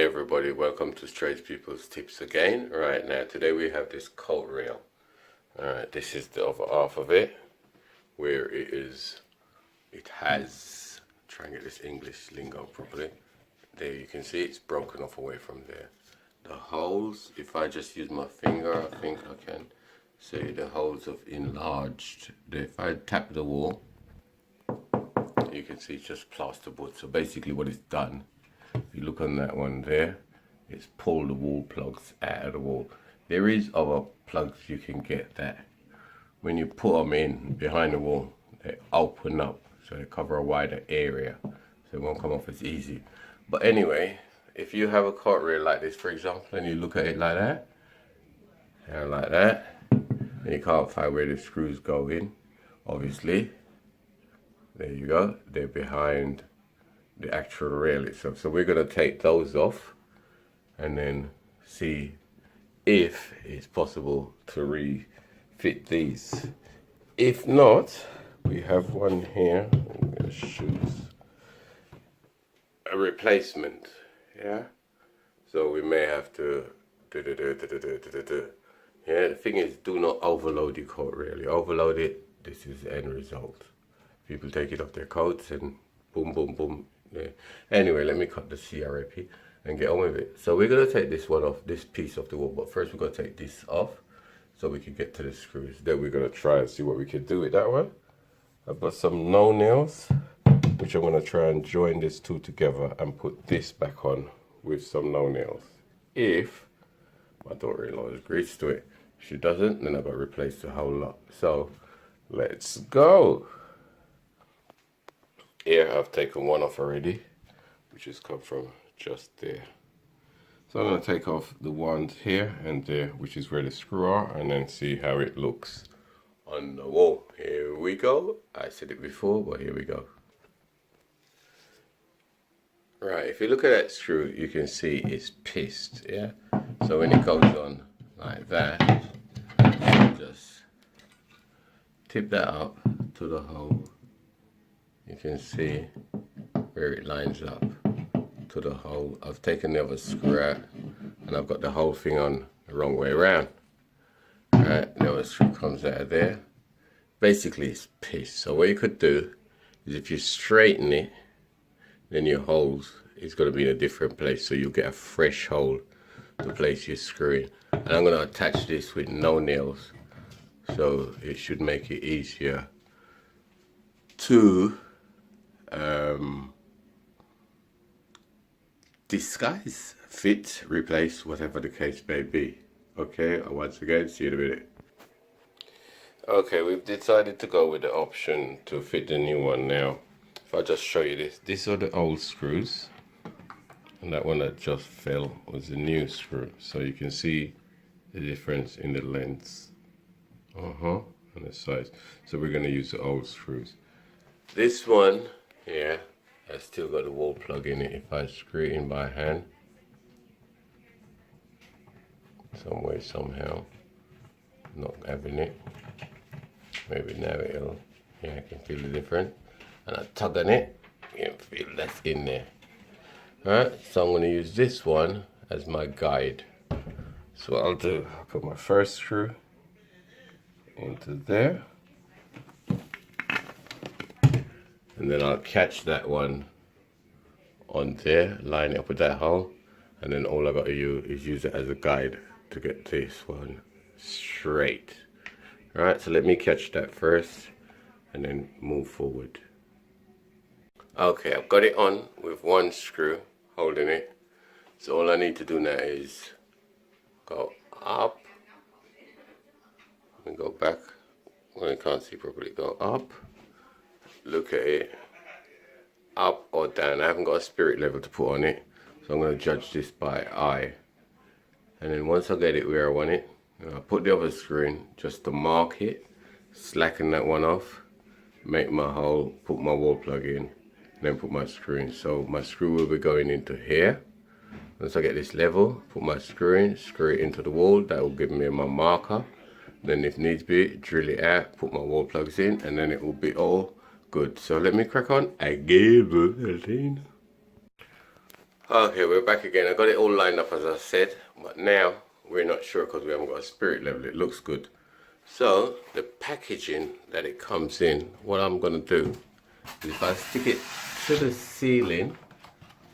everybody, welcome to Tradespeople's Tips again. Right now, today we have this coat rail. Alright, this is the other half of it, where it has, try and get this English lingo properly. There you can see it's broken off away from there. The holes, if I just use my finger, I think I can see the holes have enlarged. If I tap the wall, you can see it's just plasterboard. So basically what it's done, if you look on that one there, it's pulled the wall plugs out of the wall. There is other plugs you can get that when you put them in behind the wall, they open up so they cover a wider area, so it won't come off as easy. But anyway, if you have a coat rail like this, for example, and you look at it like that, and like that, and you can't find where the screws go in, obviously, there you go, they're behind the actual rail itself. So we're going to take those off and then see if it's possible to refit these. If not, we have one here. I'm going to choose a replacement. Yeah, so we may have to yeah, the thing is, do not overload your coat rail. You overload it, this is the end result. People take it off their coats and boom, boom, boom. Yeah. Anyway, let me cut the CRAP and get on with it. So we're going to take this one off, this piece off the wall, but first we're going to take this off so we can get to the screws. Then we're going to try and see what we can do with that one. I've got some no nails, which I'm going to try and join these two together and put this back on with some no nails. If my daughter-in-law has grease to it, if she doesn't, then I've got to replace the whole lot. So let's go. Here I've taken one off already, which has come from just there. So I'm going to take off the ones here and there, which is where the screw are, and then see how it looks on the wall. Here we go. I said it before, but here we go. Right, if you look at that screw, you can see it's pissed, yeah? So when it goes on like that, just tip that up to the hole. You can see where it lines up to the hole. I've taken the other screw out and I've got the whole thing on the wrong way around. Right, the other screw comes out of there. Basically it's pissed. So what you could do is if you straighten it, then your holes is going to be in a different place. So you'll get a fresh hole to place your screw in. And I'm going to attach this with no nails. So it should make it easier to disguise, fit, replace, whatever the case may be. Okay, once again, see you in a minute. Okay, we've decided to go with the option to fit the new one now. If I just show you this, these are the old screws, and that one that just fell was the new screw. So you can see the difference in the lengths, and the size. So we're going to use the old screws. This one here has still got the wall plug in it. If I screw it in by hand, some way, somehow, not having it. Maybe now it'll, yeah, I can feel the difference. And I tug on it, you can feel that's in there. Alright, so I'm going to use this one as my guide. So what I'll do, I'll put my first screw into there. And then I'll catch that one on there, line it up with that hole, and then all I got to do is use it as a guide to get this one straight. Alright, so let me catch that first and then move forward. Okay, I've got it on with one screw holding it. So all I need to do now is go up and go back. When I can't see properly, go up. Look at it, up or down. I haven't got a spirit level to put on it, so I'm going to judge this by eye. And then once I get it where I want it, I'll put the other screw in just to mark it, slacken that one off, make my hole, put my wall plug in, then put my screw in. So my screw will be going into here. Once I get this level, put my screw in, screw it into the wall. That will give me my marker. Then if needs be, drill it out, put my wall plugs in, and then it will be all good. So let me crack on again. Okay, we're back again. I got it all lined up as I said, but now we're not sure because we haven't got a spirit level. It looks good. So the packaging that it comes in, what I'm gonna do is if I stick it to the ceiling,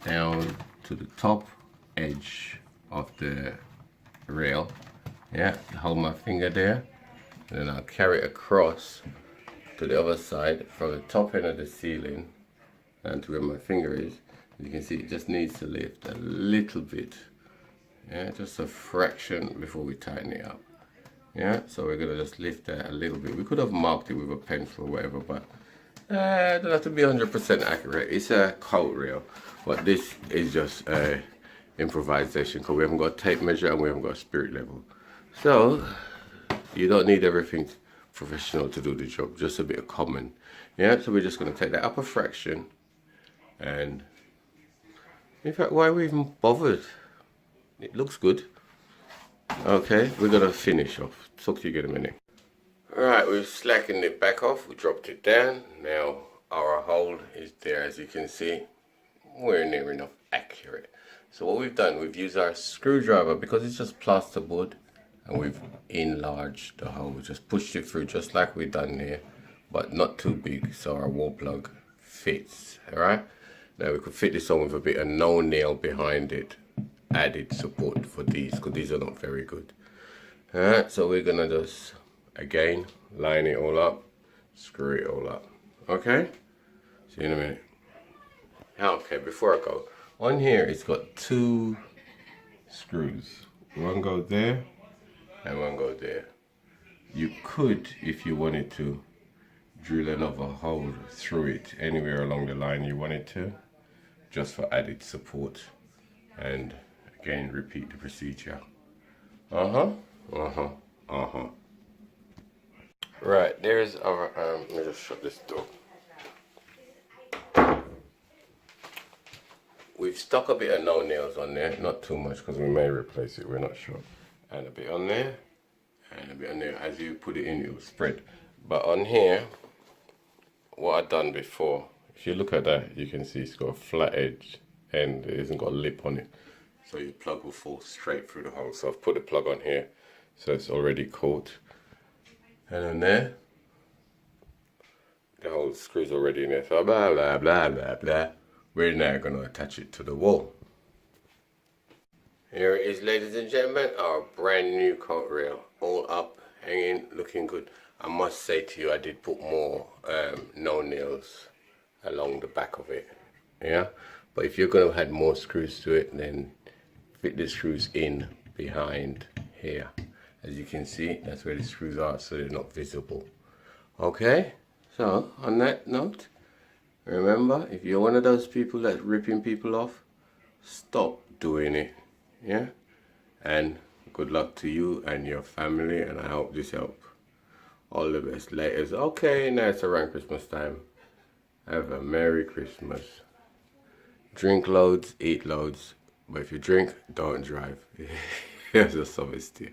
down to the top edge of the rail, yeah, hold my finger there, and then I'll carry it across to the other side from the top end of the ceiling and to where my finger is. You can see it just needs to lift a little bit, yeah, just a fraction before we tighten it up. Yeah, so we're gonna just lift that a little bit. We could have marked it with a pencil or whatever, but it doesn't have to be 100% accurate. It's a coat reel, but this is just a improvisation because we haven't got a tape measure and we haven't got a spirit level. So you don't need everything professional to do the job, just a bit of common. Yeah, so we're just gonna take that upper fraction, and in fact, why are we even bothered? It looks good. Okay, we're gonna finish off. Talk to you in a minute. Alright, we've slackened it back off. We dropped it down. Now our hole is there, as you can see. We're near enough accurate. So what we've done, we've used our screwdriver because it's just plasterboard, and we've enlarged the hole. We just pushed it through just like we've done here, but not too big so our wall plug fits. Alright, now we could fit this on with a bit of no nail behind it, added support for these because these are not very good. Alright, so we're gonna just again line it all up, screw it all up. Okay, see you in a minute. Okay, before I go, on here it's got two screws. One goes there and one goes there. You could, if you wanted to, drill another hole through it anywhere along the line you wanted to, just for added support, and again repeat the procedure. Right, there's our let me just shut this door. We've stuck a bit of no nails on there, not too much because we may replace it, we're not sure. And a bit on there, and a bit on there. As you put it in, it will spread. But on here, what I've done before, if you look at that, you can see it's got a flat edge and it hasn't got a lip on it. So your plug will fall straight through the hole. So I've put the plug on here, so it's already caught. And on there, the whole screw's already in there. So blah, blah, blah, blah, blah. We're now going to attach it to the wall. Here it is, ladies and gentlemen, our brand new coat rail. All up, hanging, looking good. I must say to you, I did put more no nails along the back of it. Yeah, but if you're going to add more screws to it, then fit the screws in behind here. As you can see, that's where the screws are, so they're not visible. Okay, so on that note, remember, if you're one of those people that's ripping people off, stop doing it. Yeah, and good luck to you and your family, and I hope this helps. All the best. Laters. Okay, now it's around Christmas time. Have a Merry Christmas. Drink loads, eat loads, but if you drink, don't drive. Here's a service to you.